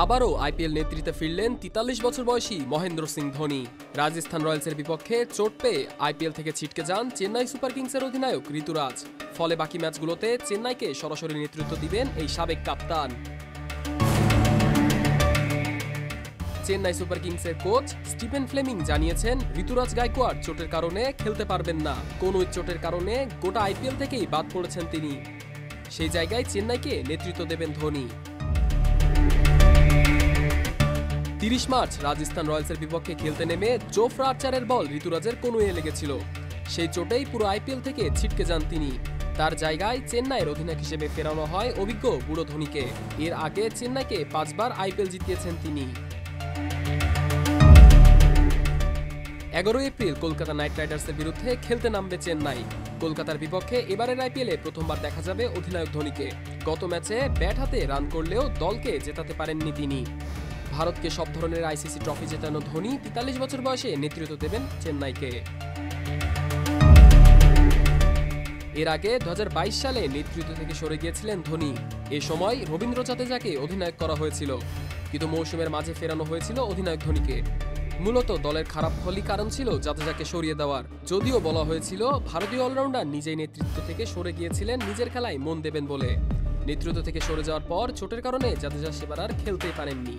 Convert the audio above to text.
আবারও আইপিএল নেতৃত্বে ফিরলেন ৪৩ বছর বয়সী মহেন্দ্র সিং ধোনি। রাজস্থান রয়্যালসের বিপক্ষে চোট পেয়ে আইপিএল থেকে ছিটকে যান চেন্নাই সুপার কিংসের অধিনায়ক ঋতুরাজ। ফলে বাকি ম্যাচগুলোতে চেন্নাইকে সরাসরি নেতৃত্ব দিবেন এই সাবেক কাপ্তান। চেন্নাই সুপার কিংসের কোচ স্টিফেন ফ্লেমিং জানিয়েছেন, ঋতুরাজ গায়কোয়াড় চোটের কারণে খেলতে পারবেন না। কোন চোটের কারণে গোটা আইপিএল থেকেই বাদ পড়েছেন তিনি। সেই জায়গায় চেন্নাইকে নেতৃত্ব দেবেন ধোনি। ৩০ মার্চ রাজস্থান রয়্যালসের বিপক্ষে খেলতে নেমে জোফরা আর্চারের বল ঋতুরাজের কনুয়ে লেগেছিল। সেই চোটেই পুরো আইপিএল থেকে ছিটকে যান তিনি। তার জায়গায় চেন্নাইয়ের অধিনায়ক হিসেবে ফেরানো হয় অভিজ্ঞ বুড়ো ধোনিকে। এর আগে চেন্নাইকে ৫ বার আইপিএল জিতিয়েছেন তিনি। ১১ এপ্রিল কলকাতা নাইট রাইডার্সের বিরুদ্ধে খেলতে নামবে চেন্নাই। কলকাতার বিপক্ষে এবারের আইপিএলে প্রথমবার দেখা যাবে অধিনায়ক ধোনিকে। গত ম্যাচে ব্যাট হাতে রান করলেও দলকে জেতাতে পারেননি তিনি। ভারতকে সব ধরনের আইসিসি ট্রফি জেতানো ধোনি ৪৩ বছর বয়সে নেতৃত্ব দেবেন চেন্নাইকে। এর আগে ২০২২ সালে নেতৃত্ব থেকে সরে গিয়েছিলেন ধোনি। এ সময় রবীন্দ্র জাদেজাকে অধিনায়ক করা হয়েছিল, কিন্তু মৌসুমের মাঝে ফেরানো হয়েছিল অধিনায়ক ধোনিকে। মূলত দলের খারাপ ফলই কারণ ছিল জাদেজাকে সরিয়ে দেওয়ার। যদিও বলা হয়েছিল ভারতীয় অলরাউন্ডার নিজেই নেতৃত্ব থেকে সরে গিয়েছিলেন নিজের খেলায় মন দেবেন বলে। নেতৃত্ব থেকে সরে যাওয়ার পর চোটের কারণে জাদেজা সেবার আর খেলতেই পারেননি।